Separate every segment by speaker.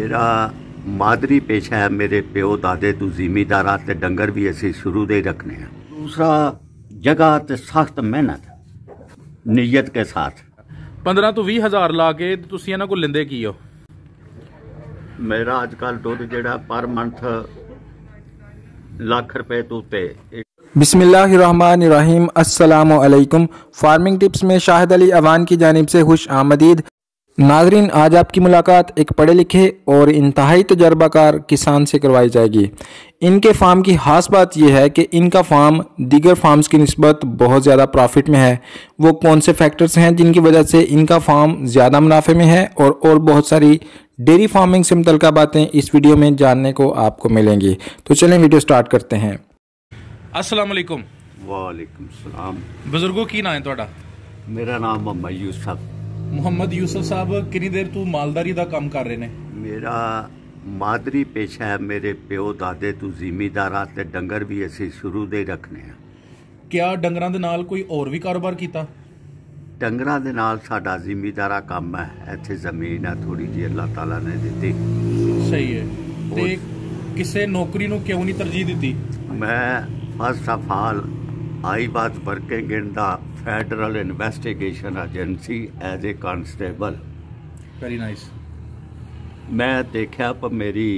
Speaker 1: मेरा मादरी पेशा है। मेरे प्यो दादे तू जिमीदार ते डंगर भी असी शुरू दे ही रखने हैं। दूसरा जगह ते सख्त मेहनत नीयत के साथ
Speaker 2: 15 ਤੋਂ 20 ਹਜ਼ਾਰ ਲਾ ਕੇ ਤੁਸੀਂ ਇਹਨਾਂ ਕੋਲ ਲੈਂਦੇ ਕੀ ਹੋ?
Speaker 1: मेरा अजकल दुध जिहड़ा पर मंथ लाख रुपए तो उत्ते।
Speaker 3: बिस्मिल्लाहिर्रहमानिर्रहीम। अस्सलामु अलैकुम। फार्मिंग टिप्स में शाहिद अली अवान की जानिब से खुश आमदीद। नाज़रीन, आज आपकी मुलाकात एक पढ़े लिखे और इंतहाई तजर्बाकार किसान से करवाई जाएगी। इनके फार्म की खास बात यह है कि इनका फार्म दीगर फार्म्स की निस्बत बहुत ज़्यादा प्रॉफिट में है। वो कौन से फैक्टर्स हैं जिनकी वजह से इनका फार्म ज़्यादा मुनाफे में है और बहुत सारी डेयरी फार्मिंग से मुतल्लिक़ बातें इस वीडियो में जानने को आपको मिलेंगी। तो चलें वीडियो स्टार्ट करते हैं।
Speaker 2: अस्सलाम वालेकुम।
Speaker 1: वालेकुम सलाम।
Speaker 2: बुजुर्गो की नाम है तुहाडा?
Speaker 1: मेरा नाम मोहम्मद यूसुफ।
Speaker 2: मुहम्मद यूसुफ साहब कितनी देर तू मालदारी का काम कर रहे ने?
Speaker 1: मेरा मादरी पेशा है। मेरे प्यो दादे तू जिमीदार ते डंगर भी असी शुरू दे ही रखने हैं।
Speaker 2: क्या डंगरां दे नाल कोई और भी कारोबार कीता?
Speaker 1: डंगरां दे नाल साडा जिमीदारा काम है। इत्थे जमीन है थोड़ी जी अल्लाह ताला ने दित्ती।
Speaker 2: सही है। ते किसे नौकरी नूं क्यों नहीं तरजीह दित्ती?
Speaker 1: मैं first of all I was working in the federal investigation agency as a constable.
Speaker 2: Very nice.
Speaker 1: मैं देखा पर मेरी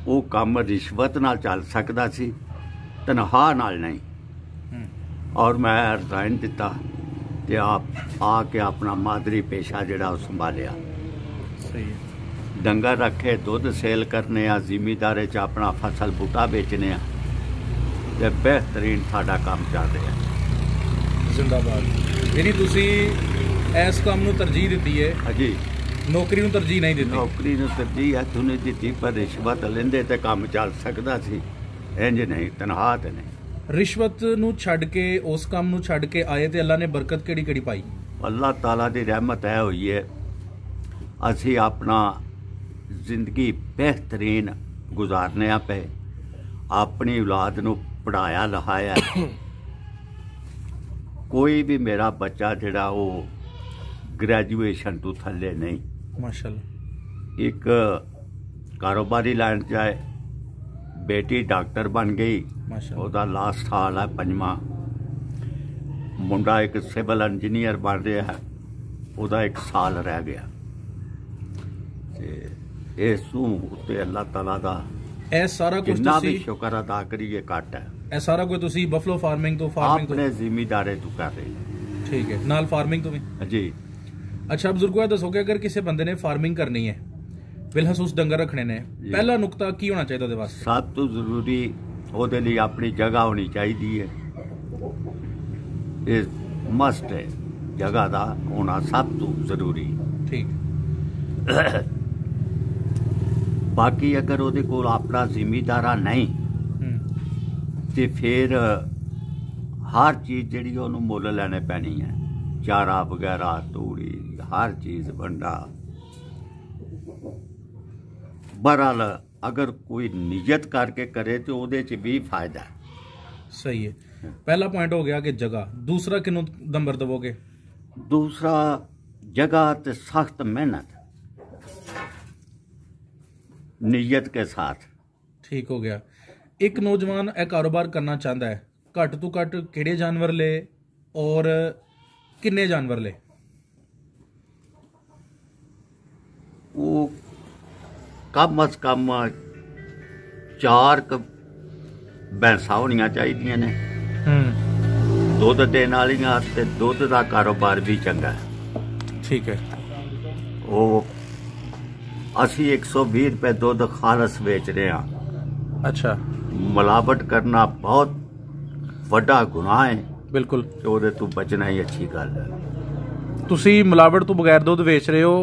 Speaker 1: वो काम रिश्वत नाल चल सकता सी, तनख्वाह नाल नहीं। और मैं रिजाइन दिता ते आप आके अपना मादरी पेशा जिहड़ा वो संभालिया।
Speaker 2: सही है।
Speaker 1: डंगर रखे, दुध सेल करने आ, जिमीदारे च अपना फसल बूटा बेचने आ ते बेहतरीन साडा काम चल रहा है।
Speaker 2: जिंदाबाद। यानी तुसी इस काम नूं तरजीह दित्ती है?
Speaker 1: हाजी।
Speaker 2: नौकरी नूं तरजीह नहीं दित्ती?
Speaker 1: नौकरी नूं तरजीह इत्थों नहीं दित्ती, पर रिश्वत लेंदे ते काम चल सकदा सी, इंज नहीं, तनख्वाह ते नहीं।
Speaker 2: रिश्वत नूं छड्ड के उस काम नूं छड्ड के आए ते अल्लाह ने बरकत किहड़ी पाई?
Speaker 1: अल्लाह ताला दी रहमत है हुई है। असी अपना जिंदगी बेहतरीन गुजारने पे, अपनी औलाद नूं पढ़ाया लिखाया। कोई भी मेरा बच्चा जिहड़ा वो ग्रैजुएशन तो थल्ले नहीं।
Speaker 2: माशाअल्लाह।
Speaker 1: एक कारोबारी लाइन जाए, बेटी डॉक्टर बन गई, ਉਹਦਾ लास्ट साल है 5वां। मुंडा एक सिविल इंजीनियर बन रहा है, ਉਹਦਾ 1 साल रह गया। इस उत्ते अल्लाह ताला दा
Speaker 2: सारा कुछ
Speaker 1: जिन्ना भी शुक्र अदा करिए घट है।
Speaker 2: ਇਹ ਸਾਰਾ ਕੁਝ ਤੁਸੀਂ ਬਫਲੋ ਫਾਰਮਿੰਗ ਤੋਂ
Speaker 1: अपने जिमीदारे तो कर रहे हैं।
Speaker 2: ठीक है। नाल फार्मिंग तो भी?
Speaker 1: जी।
Speaker 2: अच्छा बुजुर्गो, ये दसो कि अगर किसी बंदे ने फार्मिंग करनी है, बिलखसूस डंगर रखने ने, पहला नुकता की होना चाहिए ਉਹਦੇ ਵਾਸਤੇ?
Speaker 1: सब तो जरूरी ਉਹਦੇ ਲਈ अपनी जगह होनी चाहिए है। ये मस्ट है, जगह का होना सब तो जरूरी।
Speaker 2: ठीक।
Speaker 1: बाकी अगर ਉਹਦੇ ਕੋਲ अपना जिमीदारा नहीं तो फिर हर चीज़ जिहड़ी ਉਹਨੂੰ ਮੁੱਲ ਲੈਣੇ ਪੈਣੀ है। चारा वगैरह, तूड़ी, हर चीज़ बंडा। बहरहाल अगर कोई नियत करके करे तो ਉਹਦੇ ਚ भी फायदा है।
Speaker 2: सही है। पहला पॉइंट हो गया कि जगह। दूसरा किन्नू नंबर दवोगे?
Speaker 1: दूसरा जगह ते सख्त मेहनत नियत के साथ।
Speaker 2: ठीक हो गया। एक नौजवान यह कारोबार करना चाहता है, घट तो घट किहड़े जानवर ले और किन्ने जानवर ले?
Speaker 1: वो कम अज कम 4 भैंसा होनियां चाहिए ने, दुध देने वालियां ते दुध का कारोबार भी चंगा है।
Speaker 2: ठीक है।
Speaker 1: वो असी 120 रुपए दुध खालस बेच रहे हैं।
Speaker 2: अच्छा।
Speaker 1: मिलावट करना बहुत वड्डा गुनाह है।
Speaker 2: बिल्कुल।
Speaker 1: ਉਹਦੇ ਤੋਂ ਬਚਣਾ ਹੀ ਅੱਛੀ ਗੱਲ ਹੈ।
Speaker 2: ਤੁਸੀਂ ਮਿਲਾਵਟ ਤੋਂ ਬਗੈਰ ਦੁੱਧ ਵੇਚ ਰਹੇ ਹੋ,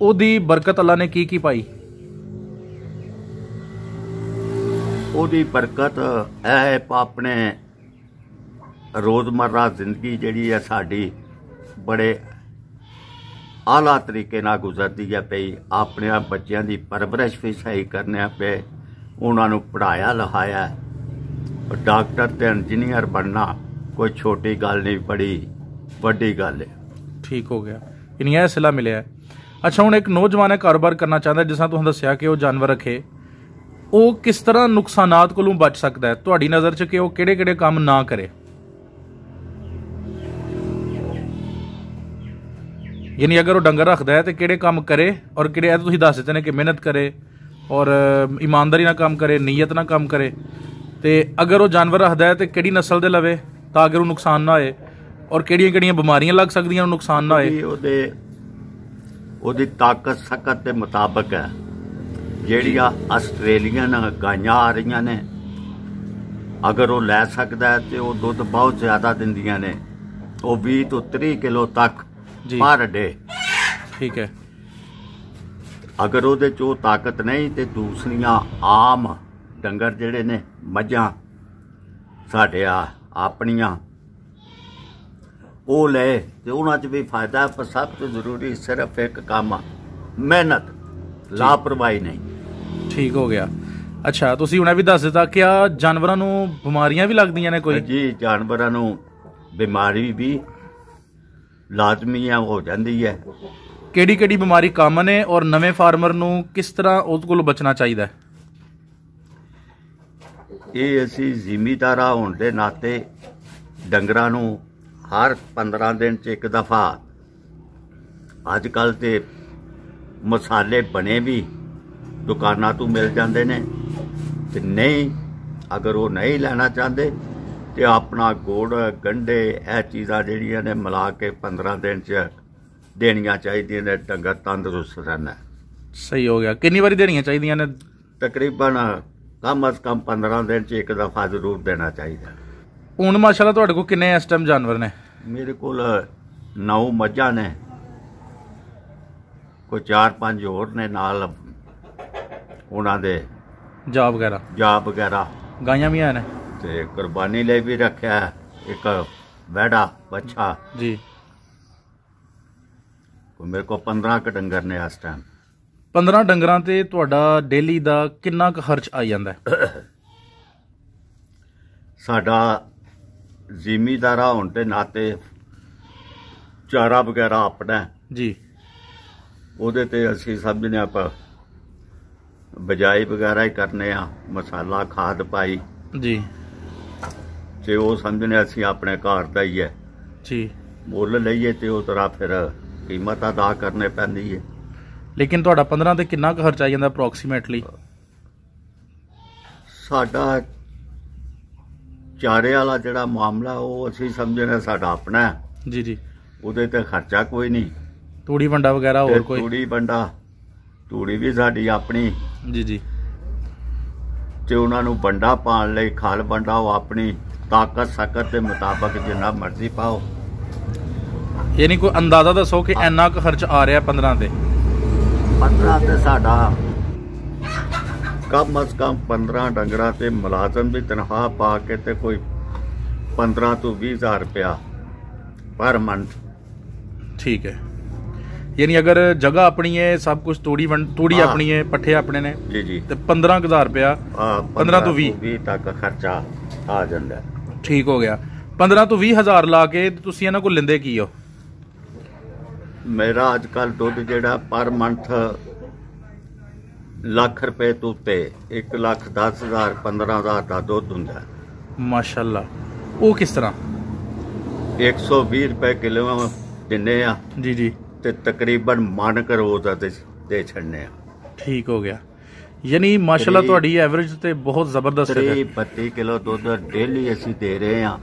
Speaker 2: ਉਹਦੀ ਬਰਕਤ ਅੱਲਾ ਨੇ ਕੀ ਪਾਈ?
Speaker 1: ਉਹਦੀ ਬਰਕਤ ਹੈ ਆਪਣੇ ਰੋਜ਼ਮर्रा ਜ਼ਿੰਦਗੀ ਜਿਹੜੀ ਹੈ ਸਾਡੀ ਬੜੇ ਆਲਾ ਤਰੀਕੇ ਨਾਲ ਗੁਜ਼ਰਦੀ ਹੈ ਪਈ। ਆਪਣੇ ਬੱਚਿਆਂ ਦੀ ਪਰਵਰਿਸ਼ ਵੀ ਸਹੀ ਕਰਨੇ ਪਏ, ਉਹਨਾਂ ਨੂੰ ਪੜ੍ਹਾਇਆ ਲਿਖਾਇਆ। डॉक्टर ते इंजीनियर बनना कोई छोटी गल नहीं, बड़ी वड्डी गल है।
Speaker 2: ठीक हो गया। इन्हीं सिला मिले है। ਅੱਛਾ, ਹੁਣ ਇੱਕ ਨੌਜਵਾਨ ਹੈ ਕਾਰੋਬਾਰ ਕਰਨਾ ਚਾਹੁੰਦਾ, ਜਿਸ ਤਰ੍ਹਾਂ ਤੁਸੀਂ ਦੱਸਿਆ ਕਿ ਉਹ ਜਾਨਵਰ ਰੱਖੇ, ਉਹ ਕਿਸ ਤਰ੍ਹਾਂ ਨੁਕਸਾਨਾਤ ਕੋਲੋਂ ਬਚ ਸਕਦਾ ਹੈ ਤੁਹਾਡੀ ਨਜ਼ਰ 'ਚ, ਕਿ ਉਹ ਕਿਹੜੇ-ਕਿਹੜੇ ਕੰਮ ਨਾ ਕਰੇ? ਯਾਨੀ ਅਗਰ ਉਹ ਡੰਗਰ ਰੱਖਦਾ ਹੈ ਤੇ ਕਿਹੜੇ ਕੰਮ ਕਰੇ, ਔਰ ਕਿਹੜੇ ਤੁਸੀਂ ਦੱਸ ਦਿੱਤੇ ਨੇ ਕਿ ਮਿਹਨਤ ਕਰੇ ਔਰ ਇਮਾਨਦਾਰੀ ਨਾਲ ਕੰਮ ਕਰੇ, ਨੀਅਤ ਨਾਲ ਕੰਮ ਕਰੇ, ਤੇ ਅਗਰ ਉਹ ਜਾਨਵਰ ਰੱਖਦਾ ਹੈ ਤੇ ਕਿਹੜੀ ਨਸਲ ਦੇ ਲਵੇ ਤਾਂ ਅਗਰ ਉਹ ਨੁਕਸਾਨ ਨਾ ਹੋਏ, ਔਰ ਕਿਹੜੀਆਂ-ਕਿਹੜੀਆਂ ਬਿਮਾਰੀਆਂ ਲੱਗ ਸਕਦੀਆਂ ਉਹਨੂੰ ਨੁਕਸਾਨ ਨਾ ਹੋਏ?
Speaker 1: ਉਹਦੀ ਤਾਕਤ ਸਖਤ ਦੇ ਮੁਤਾਬਕ ਹੈ। ਜਿਹੜੀਆਂ ਆਸਟ੍ਰੇਲੀਅਨ ਗਾਈਆਂ ਆ ਰਹੀਆਂ ਨੇ, ਅਗਰ ਉਹ ਲੈ ਸਕਦਾ ਹੈ ਤੇ ਉਹ ਦੁੱਧ ਬਹੁਤ ਜ਼ਿਆਦਾ ਦਿੰਦੀਆਂ ਨੇ, ਉਹ 20 ਤੋਂ 30 ਕਿਲੋ ਤੱਕ ਪਰ ਡੇ।
Speaker 2: ਠੀਕ ਹੈ।
Speaker 1: ਅਗਰ ਉਹਦੇ 'ਚ ਉਹ ਤਾਕਤ ਨਹੀਂ ਤੇ ਦੂਸਰੀਆਂ ਆਮ ਡੰਗਰ ਜਿਹੜੇ ਨੇ, ਮੱਝਾਂ ਸਾਡੇ ਆਪਣੀਆਂ, ਉਹ ਲੈ ਤੇ ਉਹਨਾਂ 'ਚ ਵੀ ਫਾਇਦਾ। ਪਰ ਸਭ ਤੋਂ ਜ਼ਰੂਰੀ ਸਿਰਫ ਇੱਕ ਕੰਮ, ਮਿਹਨਤ, ਲਾਪਰਵਾਹੀ ਨਹੀਂ।
Speaker 2: ਠੀਕ ਹੋ ਗਿਆ। ਅੱਛਾ, ਤੁਸੀਂ ਹੁਣੇ ਵੀ ਦੱਸ ਦਿੱਤਾ ਕਿ ਆ ਜਾਨਵਰਾਂ ਨੂੰ ਬਿਮਾਰੀਆਂ ਵੀ ਲੱਗਦੀਆਂ ਨੇ ਕੋਈ?
Speaker 1: ਜੀ, ਜਾਨਵਰਾਂ ਨੂੰ ਬਿਮਾਰੀ ਵੀ ਲਾਜ਼ਮੀ ਹੋ ਜਾਂਦੀ ਹੈ।
Speaker 2: ਕਿਹੜੀ-ਕਿਹੜੀ ਬਿਮਾਰੀ ਕਾਮਨ ਹੈ, ਔਰ ਨਵੇਂ ਫਾਰਮਰ ਨੂੰ ਕਿਸ ਤਰ੍ਹਾਂ ਉਸ ਕੋਲੋਂ ਬਚਣਾ ਚਾਹੀਦਾ ਹੈ?
Speaker 1: ਇਹ ਅਸੀਂ ਜ਼ਿਮੀਦਾਰਾ ਹੋਣ ਦੇ ਨਾਤੇ ਡੰਗਰਾਂ ਨੂੰ ਹਰ 15 ਦਿਨ 'ਚ ਇੱਕ ਦਫਾ, ਅੱਜ ਕੱਲ੍ਹ ਤੇ ਮਸਾਲੇ ਬਣੇ ਵੀ ਦੁਕਾਨਾਂ ਤੋਂ ਮਿਲ ਜਾਂਦੇ ਨੇ, ਤੇ ਨਹੀਂ ਅਗਰ ਉਹ ਨਹੀਂ ਲੈਣਾ ਚਾਹੁੰਦੇ ਤੇ ਆਪਣਾ ਗੁੜ, ਗੰਢੇ, ਇਹ ਚੀਜ਼ਾਂ ਜਿਹੜੀਆਂ ਨੇ ਮਿਲਾ ਕੇ 15 ਦਿਨ 'ਚ ਦੇਣੀਆਂ ਚਾਹੀਦੀਆਂ ਨੇ। ਡੰਗਰ ਤੰਦਰੁਸਤ ਰਹਿਣਾ।
Speaker 2: ਸਹੀ ਹੋ ਗਿਆ। ਕਿੰਨੀ ਵਾਰੀ ਦੇਣੀਆਂ ਚਾਹੀਦੀਆਂ ਨੇ?
Speaker 1: ਤਕਰੀਬਨ ਕਮ ਅਜ਼ ਕਮ 15 ਦਿਨ 'ਚ ਇੱਕ ਦਫਾ ਜ਼ਰੂਰ ਦੇਣਾ ਚਾਹੀਦਾ।
Speaker 2: ਹੁਣ ਮਾਸ਼ਾਅੱਲਾ ਤੁਹਾਡੇ ਕੋਲ ਕਿੰਨੇ ਇਸ ਟਾਈਮ ਜਾਨਵਰ ਨੇ?
Speaker 1: ਮੇਰੇ ਕੋਲ 9 ਮੱਝਾਂ ਨੇ, ਕੋਈ 4-5 ਹੋਰ ਨੇ ਨਾਲ, ਉਹਨਾਂ ਦੇ
Speaker 2: ਜਾ ਵਗੈਰਾ।
Speaker 1: ਗਾਈਆਂ
Speaker 2: ਵੀ ਹਨ
Speaker 1: ਤੇ ਕੁਰਬਾਨੀ ਲਈ ਵੀ ਰੱਖਿਆ ਇੱਕ ਵੈੜਾ ਬੱਚਾ
Speaker 2: ਜੀ।
Speaker 1: ਮੇਰੇ ਕੋਲ 15 ਕੁ ਡੰਗਰ ਨੇ ਇਸ ਟਾਈਮ।
Speaker 2: 15 ਡੰਗਰਾਂ ਤੇ ਤੁਹਾਡਾ ਡੇਲੀ ਦਾ ਕਿੰਨਾ ਕੁ ਖਰਚ ਆ ਜਾਂਦਾ ਹੈ?
Speaker 1: ਸਾਡਾ ਜ਼ਿਮੀਦਾਰਾ ਹੋਣ ਦੇ ਨਾਤੇ ਚਾਰਾ ਵਗੈਰਾ ਆਪਣਾ
Speaker 2: ਜੀ,
Speaker 1: ਉਹਦੇ ਤੇ ਅਸੀਂ ਸਮਝਦੇ ਆਪਾਂ ਬਜਾਈ ਵਗੈਰਾ ਹੀ ਕਰਨੇ ਆ, ਮਸਾਲਾ ਖਾਦ ਪਾਈ
Speaker 2: ਜੀ,
Speaker 1: ਤੇ ਉਹ ਸਮਝਦੇ ਅਸੀਂ ਆਪਣੇ ਘਰ ਦਾ ਹੀ ਹੈ
Speaker 2: ਜੀ।
Speaker 1: ਮੁੱਲ ਲਈਏ ਤੇ ਉਹ ਤਰ੍ਹਾਂ ਫਿਰ ਕੀਮਤ ਅਦਾ ਕਰਨੇ ਪੈਂਦੀ ਹੈ।
Speaker 2: ਲੇਕਿਨ ਤੁਹਾਡਾ 15 ਤੇ ਕਿੰਨਾ ਕੁ ਖਰਚਾ ਆ ਜਾਂਦਾ ਅਪਰੋਕਸੀਮੇਟਲੀ?
Speaker 1: ਸਾਡਾ ਚਾਰੇ ਵਾਲਾ ਜਿਹੜਾ ਮਾਮਲਾ ਉਹ ਅਸੀਂ ਸਮਝਦੇ ਸਾਡਾ ਆਪਣਾ ਹੈ
Speaker 2: ਜੀ ਜੀ।
Speaker 1: ਉਹਦੇ ਤੇ ਖਰਚਾ ਕੋਈ ਨਹੀਂ।
Speaker 2: ਤੂੜੀ ਵੰਡਾ ਵਗੈਰਾ ਹੋਰ ਕੋਈ?
Speaker 1: ਤੂੜੀ ਵੀ ਸਾਡੀ ਆਪਣੀ
Speaker 2: ਜੀ ਜੀ।
Speaker 1: ਤੇ ਉਹਨਾਂ ਨੂੰ ਵੰਡਾ ਪਾਉਣ ਲਈ ਖਲ ਵੰਡਾ ਉਹ ਆਪਣੀ ਤਾਕਤ ਸਕਤ ਦੇ ਮੁਤਾਬਕ ਜਿੰਨਾ ਮਰਜ਼ੀ ਪਾਓ।
Speaker 2: ਯਾਨੀ ਕੋਈ ਅੰਦਾਜ਼ਾ ਦੱਸੋ ਕਿ ਇੰਨਾ ਕੁ ਖਰਚ ਆ ਰਿਹਾ 15 ਤੇ?
Speaker 1: 15 ਤੇ ਸਾਡਾ ਕਮ ਅਜ਼ ਕਮ 15 ਡੰਗਰਾਂ ਤੇ ਮੁਲਾਜ਼ਮ ਦੀ ਤਨਖਾਹ ਪਾ ਕੇ ਤੇ ਕੋਈ 15 ਤੋਂ 20,000 ਰੁਪਇਆ ਪਰ ਮੰਥ। ਠੀਕ ਹੈ।
Speaker 2: ਯਾਨੀ ਅਗਰ ਜਗ੍ਹਾ ਆਪਣੀ ਹੈ, ਸਭ ਕੁਝ ਤੂੜੀ ਆਪਣੀ ਹੈ, ਪੱਠੇ ਆਪਣੇ ਨੇ
Speaker 1: ਜੀ ਜੀ,
Speaker 2: ਤੇ 15,000 ਰੁਪਇਆ 15 ਤੋਂ 20
Speaker 1: ਤੱਕ ਖਰਚਾ ਆ ਜਾਂਦਾ।
Speaker 2: ਠੀਕ ਹੋ ਗਿਆ। 15 ਤੋਂ 20,000 ਲਾ ਕੇ ਤੁਸੀਂ ਇਹਨਾਂ ਕੋਲ ਲੈਂਦੇ ਕੀ ਹੋ?
Speaker 1: ਮੇਰਾ ਅੱਜ ਕੱਲ ਦੁੱਧ ਜਿਹੜਾ ਪਰ ਮੰਥ ਲੱਖ ਰੁਪਏ ਤੋਂ ਉੱਤੇ 1,10,000 15,000 ਦਾ ਦੁੱਧ ਹੁੰਦਾ।
Speaker 2: ਮਾਸ਼ਾਅੱਲਾ। ਉਹ ਕਿਸ ਤਰ੍ਹਾਂ?
Speaker 1: 120 ਰੁਪਏ ਕਿਲੋ ਦਿੰਦੇ ਆ
Speaker 2: ਜੀ ਜੀ,
Speaker 1: ਤੇ ਤਕਰੀਬਨ ਮਨ ਕਰੋੜ ਦਾ ਦੇ ਛੱਡਨੇ ਆ।
Speaker 2: ਠੀਕ ਹੋ ਗਿਆ। ਯਾਨੀ ਮਾਸ਼ਾਅੱਲਾ ਤੁਹਾਡੀ ਐਵਰੇਜ ਤੇ ਬਹੁਤ ਜ਼ਬਰਦਸਤ ਹੈ।
Speaker 1: 32 ਕਿਲੋ ਦੁੱਧ ਡੇਲੀ ਅਸੀਂ ਦੇ ਰਹੇ ਆ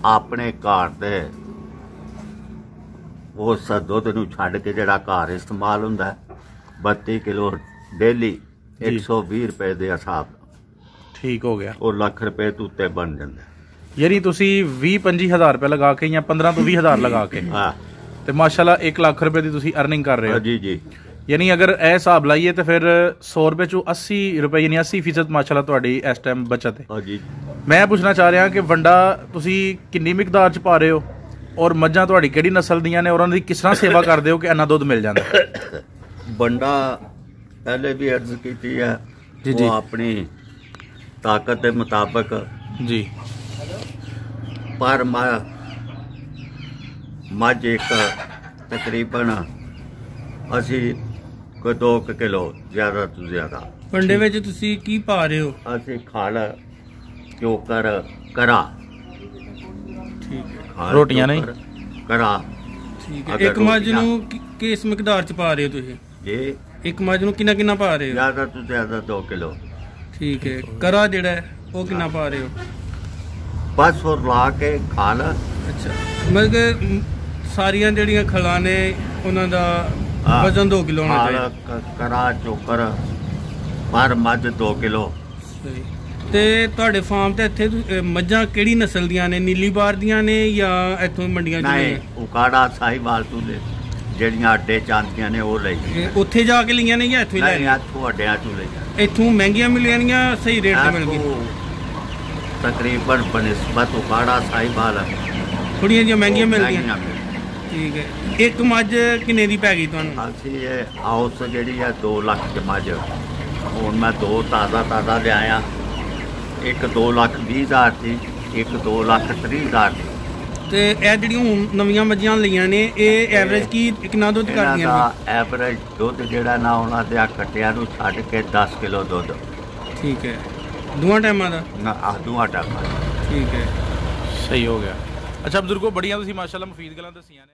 Speaker 1: ਆਪਣੇ ਘਰ ਦੇ। ਉਸ ਦੁੱਧ ਨੂੰ ਛੱਡ ਕੇ ਜਿਹੜਾ ਘਰ ਇਸਤੇਮਾਲ ਹੁੰਦਾ 32 ਕਿਲੋ ਡੇਲੀ 120 ਰੁਪਏ ਦੇ ਹਿਸਾਬ।
Speaker 2: ਠੀਕ ਹੋ ਗਿਆ।
Speaker 1: ਉਹ ਲੱਖ ਰੁਪਏ ਤੋਂ ਉੱਤੇ ਬਣ ਜਾਂਦਾ।
Speaker 2: ਯਾਨੀ ਤੁਸੀਂ 20-25,000 ਰੁਪਏ ਲਗਾ ਕੇ ਜਾਂ 15 ਤੋਂ 20,000 ਲਗਾ ਕੇ ਤੇ ਮਾਸ਼ਾਅੱਲਾ 1 ਲੱਖ ਰੁਪਏ ਦੀ ਤੁਸੀਂ ਅਰਨਿੰਗ ਕਰ ਰਹੇ ਹੋ।
Speaker 1: ਜੀ ਜੀ।
Speaker 2: ਯਾਨੀ ਅਗਰ ਇਹ ਹਿਸਾਬ ਲਾਈਏ ਤੇ ਫਿਰ 100 ਰੁਪਏ ਚੋਂ 80 ਰੁਪਏ ਯਾਨੀ 80% ਮਾਸ਼ਾਅੱਲਾ ਤੁਹਾਡੀ ਇਸ ਟਾਈਮ ਬਚਤ ਹੈ।
Speaker 1: ਜੀ।
Speaker 2: ਮੈਂ ਪੁੱਛਣਾ ਚਾਹ ਰਿਹਾ ਕਿ ਵੰਡਾ ਤੁਸੀਂ ਕਿੰਨੀ ਮਿਕਦਾਰ ਚ ਪਾ ਰਹੇ ਹੋ, ਔਰ ਮੱਝਾਂ ਤੁਹਾਡੀ ਕਿਹੜੀ ਨਸਲ ਦੀਆਂ ਨੇ, ਔਰ ਉਹਨਾਂ ਦੀ ਕਿਸ ਤਰ੍ਹਾਂ ਸੇਵਾ ਕਰਦੇ ਹੋ ਕਿ ਇੰਨਾ ਦੁੱਧ ਮਿਲ ਜਾਂਦਾ?
Speaker 1: ਵੰਡਾ ਪਹਿਲੇ ਵੀ ਅਰਜ਼ ਕੀਤੀ ਹੈ
Speaker 2: ਜੀ ਜੀ,
Speaker 1: ਉਹ ਆਪਣੀ ਤਾਕਤ ਦੇ ਮੁਤਾਬਕ
Speaker 2: ਜੀ।
Speaker 1: ਪਰ ਮੱਝ ਇੱਕ ਤਕਰੀਬਨ ਅਸੀਂ ਕੋਈ 2 ਕਿਲੋ ਜ਼ਿਆਦਾ ਤੋਂ ਜ਼ਿਆਦਾ।
Speaker 4: ਪੰਡੇ ਵਿੱਚ ਤੁਸੀਂ ਕੀ ਪਾ ਰਹੇ ਹੋ?
Speaker 1: ਅਸੀਂ ਖਲ ਚੋਕਰ ਕਰਾ।
Speaker 4: ਠੀਕ ਹੈ,
Speaker 1: ਖਲ,
Speaker 2: ਰੋਟੀਆਂ ਨਹੀਂ?
Speaker 1: ਚੋਕਰ, ਕਰਾ।
Speaker 4: ਠੀਕ ਹੈ।
Speaker 1: ਅਗਰ
Speaker 4: ਇੱਕ ਮੱਝ
Speaker 1: ਰੋਟੀਆਂ-
Speaker 4: ਨੂੰ ਕਿਸ ਮਿਕਦਾਰ ਚ ਪਾ ਰਹੇ ਹੋ ਤੁਸੀਂ?
Speaker 1: ਜੇ
Speaker 4: ਇੱਕ ਮੱਝ ਨੂੰ ਕਿੰਨਾ ਕਿੰਨਾ ਪਾ ਰਹੇ ਹੋ?
Speaker 1: ਜ਼ਿਆਦਾ ਤੋਂ ਜ਼ਿਆਦਾ 2 ਕਿਲੋ।
Speaker 4: ਠੀਕ ਹੈ। ਕਰਾ ਜਿਹੜਾ ਹੈ ਉਹ ਕਿੰਨਾ ਪਾ ਰਹੇ ਹੋ?
Speaker 1: ਬਸ ਉਹ ਲਾ ਕੇ ਖਲ।
Speaker 4: ਅੱਛਾ, ਮਤਲਬ ਕਿ ਸਾਰੀਆਂ ਜਿਹੜੀਆਂ ਖਲਾਂ ਨੇ ਉਹਨਾਂ ਦਾ
Speaker 1: ਹਾਂ,
Speaker 4: ਵਜ਼ਨ 2 ਕਿਲੋ ਹੋਣਾ
Speaker 1: ਖਲ,
Speaker 4: ਚਾਹੀਦਾ।
Speaker 1: ਕਰਾ ਚੋਕਰ ਪਰ ਮੱਝ 2 ਕਿਲੋ।
Speaker 4: ਸਹੀ। ਤੇ ਤੁਹਾਡੇ ਫਾਰਮ ਤੇ ਇੱਥੇ ਮੱਝਾਂ ਕਿਹੜੀ ਨਸਲ ਦੀਆਂ ਨੇ? ਨੀਲੀ ਬਾਰ ਦੀਆਂ ਨੇ ਜਾਂ ਇੱਥੋਂ ਮੰਡੀਆਂ ਚ
Speaker 1: ਨਹੀਂ,
Speaker 4: ਲਈਆਂ?
Speaker 1: ਉਕਾੜਾ ਸਾਹੀਵਾਲ ਤੂੰ ਦੇ ਜਿਹੜੀਆਂ ਅੱਡੇ ਚਾਂਦੀਆਂ ਨੇ ਉਹ ਲਈ।
Speaker 4: ਉੱਥੇ ਜਾ ਕੇ ਲਈਆਂ ਨੇ ਜਾਂ ਇੱਥੋਂ ਹੀ ਲੈ
Speaker 1: ਨਹੀਂ,
Speaker 4: ਲਈਆਂ?
Speaker 1: ਇੱਥੋਂ ਅੱਡਿਆਂ ਚੋਂ ਲਈ।
Speaker 4: ਇੱਥੋਂ ਮਹਿੰਗੀਆਂ ਮਿਲੀਆਂ ਜਾਂ ਸਹੀ ਰੇਟ ਤੇ ਮਿਲ ਗਈਆਂ?
Speaker 1: ਇੱਥੋਂ ਤਕਰੀਬਨ ਬਨਿਸਬਤ ਉਕਾੜਾ ਸਾਹੀਵਾਲ
Speaker 4: ਥੋੜੀਆਂ ਜਿਹੀਆਂ ਮਹਿੰਗੀਆਂ ਮਿਲਦੀਆਂ।
Speaker 1: ਮਹਿੰਗੀਆਂ ਮਿਲਦੀਆਂ।
Speaker 4: ਠੀਕ ਹੈ। ਇੱਕ ਮੱਝ ਕਿੰਨੇ ਦੀ ਪੈ ਗਈ ਤੁਹਾਨੂੰ?
Speaker 1: ਅਸੀਂ ਇਹ ਹਾਊਸ ਜਿਹੜੀ ਆ 2 ਲੱਖ ਚ ਮੱਝ। ਹੁਣ ਮੈਂ 2 ਤਾਜ਼ਾ ਲਿਆਇਆ। ਇੱਕ 2,20,000 ਦੀ, ਇੱਕ 2,30,000 ਦੀ।
Speaker 4: ਤੇ ਇਹ ਜਿਹੜੀਆਂ ਹੁਣ ਨਵੀਆਂ ਮੱਝਾਂ ਲਈਆਂ ਨੇ ਇਹ ਐਵਰੇਜ ਕਿੰਨਾ ਦੁੱਧ
Speaker 1: ਇਹਨਾਂ
Speaker 4: ਕਰਦੀਆਂ
Speaker 1: ਦਾ ਐਵਰੇਜ ਦੁੱਧ ਜਿਹੜਾ ਨਾ ਉਹਨਾਂ ਦੇ ਕੱਟਿਆਂ ਨੂੰ ਛੱਡ ਕੇ 10 ਕਿਲੋ ਦੁੱਧ।
Speaker 4: ਨੇ? ਠੀਕ ਹੈ। ਦੋਵਾਂ ਟਾਈਮਾਂ ਦਾ?
Speaker 1: ਨਾ ਆਦੂਆਂ ਟਾਕਾ।
Speaker 4: ਠੀਕ ਹੈ।
Speaker 2: ਸਹੀ ਹੋ ਗਿਆ। ਅੱਛਾ ਬਜ਼ੁਰਗੋ, ਬੜੀਆਂ ਤੁਸੀਂ ਮਾਸ਼ਾਅੱਲਾ ਮੁਫੀਦ ਗੱਲਾਂ ਦੱਸੀਆਂ ਨੇ।